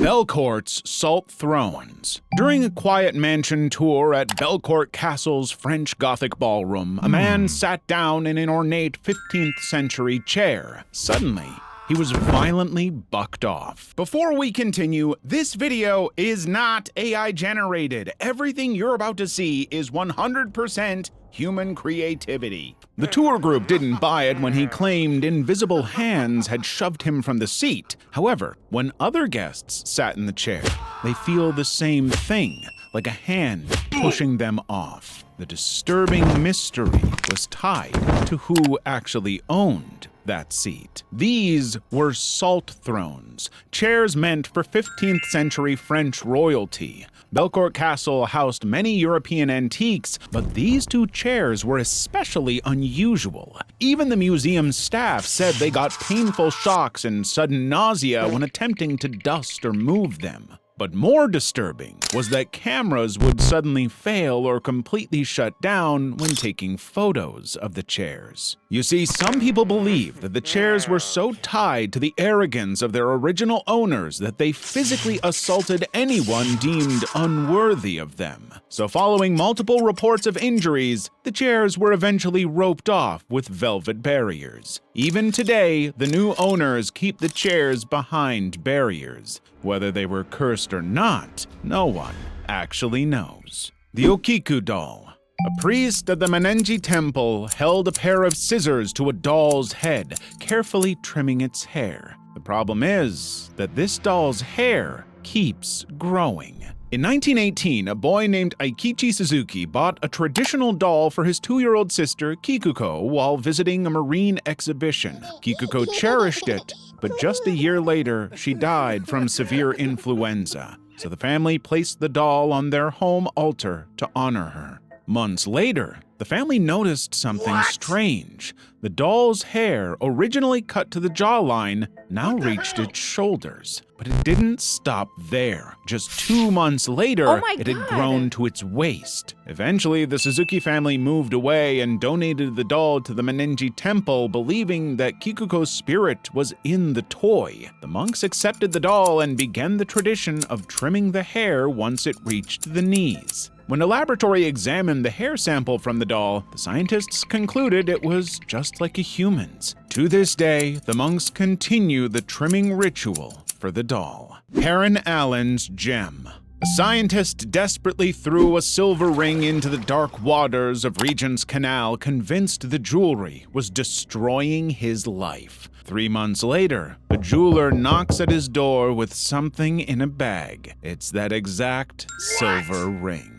Belcourt's Salt Thrones. During a quiet mansion tour at Belcourt Castle's French Gothic ballroom, a man sat down in an ornate 15th century chair. Suddenly, he was violently bucked off. Before we continue, this video is not AI generated. Everything you're about to see is 100% human creativity. The tour group didn't buy it when he claimed invisible hands had shoved him from the seat. However, when other guests sat in the chair, they feel the same thing, like a hand pushing them off. The disturbing mystery was tied to who actually owned that seat. These were salt thrones, chairs meant for 15th century French royalty. Belcourt Castle housed many European antiques, but these two chairs were especially unusual. Even the museum staff said they got painful shocks and sudden nausea when attempting to dust or move them. But more disturbing was that cameras would suddenly fail or completely shut down when taking photos of the chairs. You see, some people believe that the chairs were so tied to the arrogance of their original owners that they physically assaulted anyone deemed unworthy of them. So following multiple reports of injuries, the chairs were eventually roped off with velvet barriers. Even today, the new owners keep the chairs behind barriers. Whether they were cursed or not, no one actually knows. The Okiku doll. A priest at the Menenji temple held a pair of scissors to a doll's head, carefully trimming its hair. The problem is that this doll's hair keeps growing. In 1918, a boy named Eikichi Suzuki bought a traditional doll for his 2-year-old sister, Kikuko, while visiting a marine exhibition. Kikuko cherished it, but just a year later, she died from severe influenza. So the family placed the doll on their home altar to honor her. Months later, the family noticed something strange. The doll's hair, originally cut to the jawline, now reached its shoulders. But it didn't stop there. Just 2 months later, it had grown to its waist. Eventually, the Suzuki family moved away and donated the doll to the Menenji temple, believing that Kikuko's spirit was in the toy. The monks accepted the doll and began the tradition of trimming the hair once it reached the knees. When a laboratory examined the hair sample from the doll, the scientists concluded it was just like a human's. To this day, the monks continue the trimming ritual for the doll. Heron Allen's gem. A scientist desperately threw a silver ring into the dark waters of Regent's Canal, convinced the jewelry was destroying his life. 3 months later, a jeweler knocks at his door with something in a bag. It's that exact silver ring.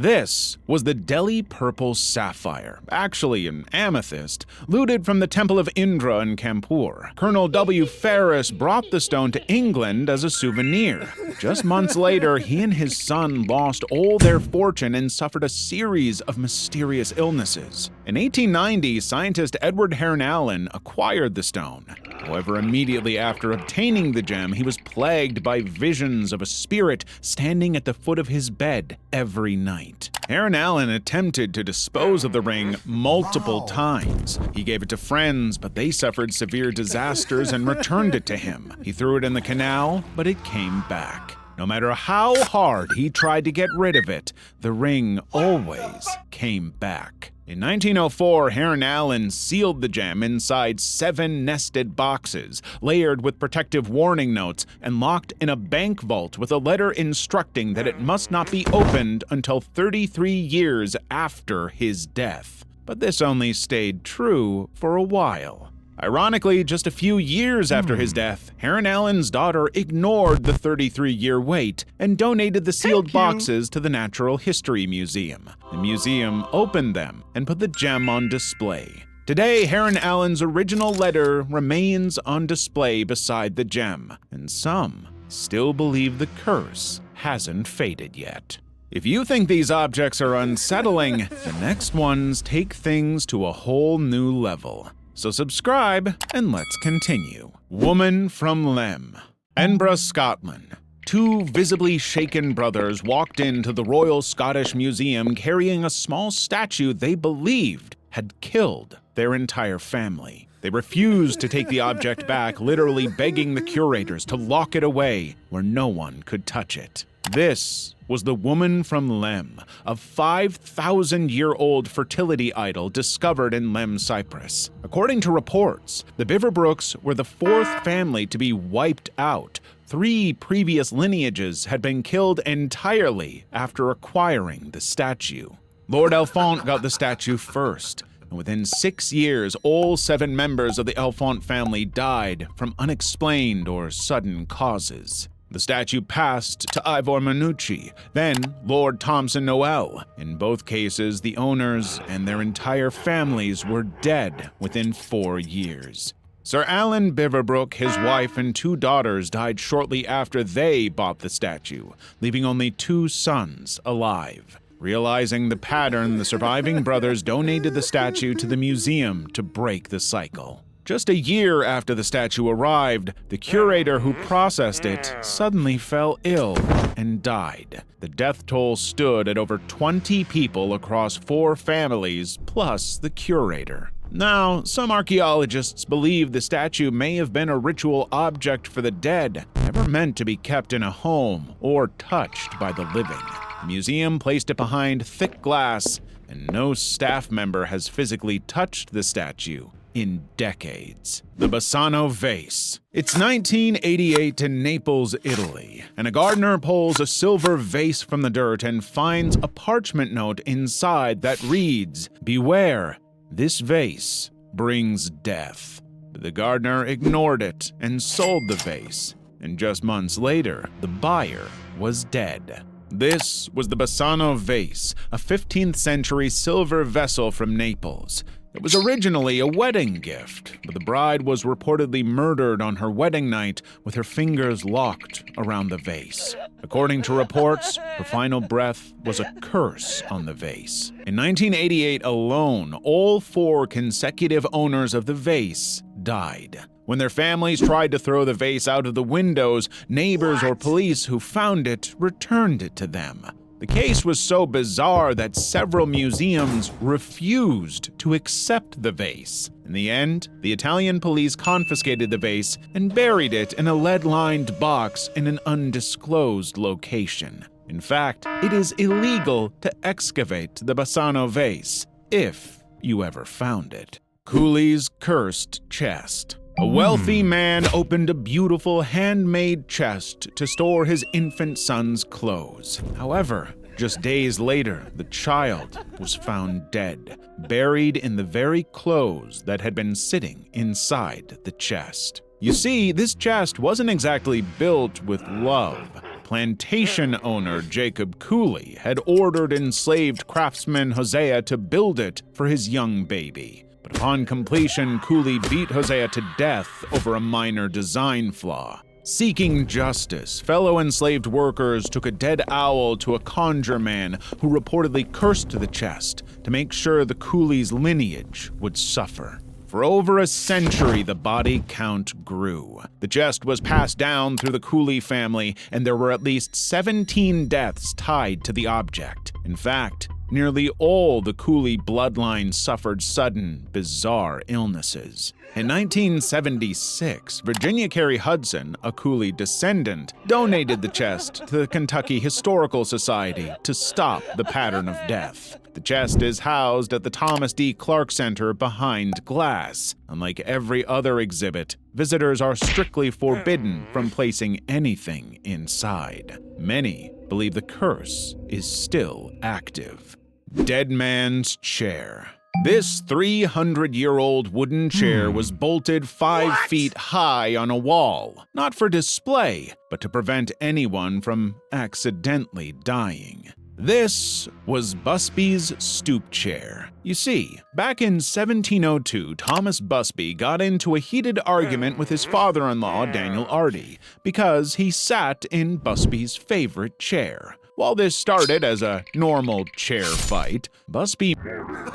This was the Delhi purple sapphire, actually an amethyst, looted from the Temple of Indra in Kanpur. Colonel W. Ferris brought the stone to England as a souvenir. Just months later, he and his son lost all their fortune and suffered a series of mysterious illnesses. In 1890, scientist Edward Heron Allen acquired the stone. However, immediately after obtaining the gem, he was plagued by visions of a spirit standing at the foot of his bed every night. Heron Allen attempted to dispose of the ring multiple times. He gave it to friends, but they suffered severe disasters and returned it to him. He threw it in the canal, but it came back. No matter how hard he tried to get rid of it, the ring always came back. In 1904, Heron Allen sealed the gem inside 7 nested boxes, layered with protective warning notes, and locked in a bank vault with a letter instructing that it must not be opened until 33 years after his death. But this only stayed true for a while. Ironically, just a few years after his death, Heron Allen's daughter ignored the 33-year wait and donated the sealed boxes to the Natural History Museum. The museum opened them and put the gem on display. Today, Heron Allen's original letter remains on display beside the gem, and some still believe the curse hasn't faded yet. If you think these objects are unsettling, the next ones take things to a whole new level. So subscribe and let's continue. Woman from Lemb. Edinburgh, Scotland. 2 visibly shaken brothers walked into the Royal Scottish Museum carrying a small statue they believed had killed their entire family. They refused to take the object back, literally begging the curators to lock it away where no one could touch it. This was the woman from Lemb, a 5,000-year-old fertility idol discovered in Lemb, Cyprus. According to reports, the Biverbrooks were the fourth family to be wiped out. 3 previous lineages had been killed entirely after acquiring the statue. Lord Elfont got the statue first, and within 6 years, all 7 members of the Elfont family died from unexplained or sudden causes. The statue passed to Ivor Manucci, then Lord Thompson Noel. In both cases, the owners and their entire families were dead within 4 years. Sir Alan Biverbrook, his wife, and 2 daughters died shortly after they bought the statue, leaving only 2 sons alive. Realizing the pattern, the surviving brothers donated the statue to the museum to break the cycle. Just a year after the statue arrived, the curator who processed it suddenly fell ill and died. The death toll stood at over 20 people across 4 families, plus the curator. Now, some archaeologists believe the statue may have been a ritual object for the dead, never meant to be kept in a home or touched by the living. The museum placed it behind thick glass, and no staff member has physically touched the statue in decades. The Basano vase. It's 1988 in Naples, Italy, and a gardener pulls a silver vase from the dirt and finds a parchment note inside that reads, "Beware, this vase brings death." But the gardener ignored it and sold the vase, and just months later, the buyer was dead. This was the Basano vase, a 15th century silver vessel from Naples. It was originally a wedding gift, but the bride was reportedly murdered on her wedding night with her fingers locked around the vase. According to reports, her final breath was a curse on the vase. In 1988 alone, all 4 consecutive owners of the vase died. When their families tried to throw the vase out of the windows, neighbors or police who found it returned it to them. The case was so bizarre that several museums refused to accept the vase. In the end, the Italian police confiscated the vase and buried it in a lead-lined box in an undisclosed location. In fact, it is illegal to excavate the Basano vase, if you ever found it. Koulie's cursed chest. A wealthy man opened a beautiful handmade chest to store his infant son's clothes. However, just days later, the child was found dead, buried in the very clothes that had been sitting inside the chest. You see, this chest wasn't exactly built with love. Plantation owner Jacob Koulie had ordered enslaved craftsman Hosea to build it for his young baby. But upon completion, Koulie beat Hosea to death over a minor design flaw. Seeking justice, fellow enslaved workers took a dead owl to a conjure man who reportedly cursed the chest to make sure the Koulie's lineage would suffer. For over a century, the body count grew. The chest was passed down through the Koulie family, and there were at least 17 deaths tied to the object. In fact, nearly all the Koulie bloodline suffered sudden, bizarre illnesses. In 1976, Virginia Carey Hudson, a Koulie descendant, donated the chest to the Kentucky Historical Society to stop the pattern of death. The chest is housed at the Thomas D. Clark Center behind glass. Unlike every other exhibit, visitors are strictly forbidden from placing anything inside. Many believe the curse is still active. Dead man's chair. This 300-year-old wooden chair was bolted 5 feet high on a wall, not for display, but to prevent anyone from accidentally dying. This was Busby's stoop chair. You see, back in 1702, Thomas Busby got into a heated argument with his father-in-law, Daniel Ardy, because he sat in Busby's favorite chair. While this started as a normal chair fight, Busby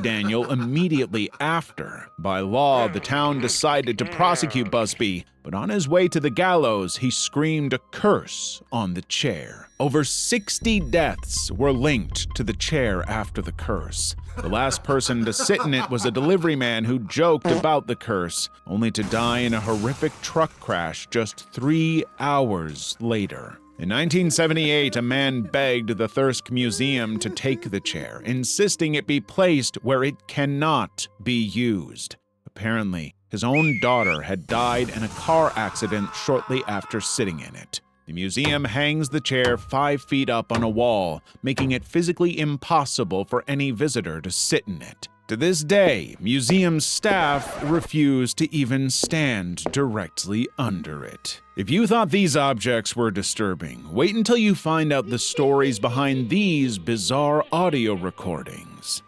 Daniel immediately after. By law, the town decided to prosecute Busby, but on his way to the gallows, he screamed a curse on the chair. Over 60 deaths were linked to the chair after the curse. The last person to sit in it was a delivery man who joked about the curse, only to die in a horrific truck crash just 3 hours later. In 1978, a man begged the Thirsk Museum to take the chair, insisting it be placed where it cannot be used. Apparently, his own daughter had died in a car accident shortly after sitting in it. The museum hangs the chair 5 feet up on a wall, making it physically impossible for any visitor to sit in it. To this day, museum staff refuse to even stand directly under it. If you thought these objects were disturbing, wait until you find out the stories behind these bizarre audio recordings.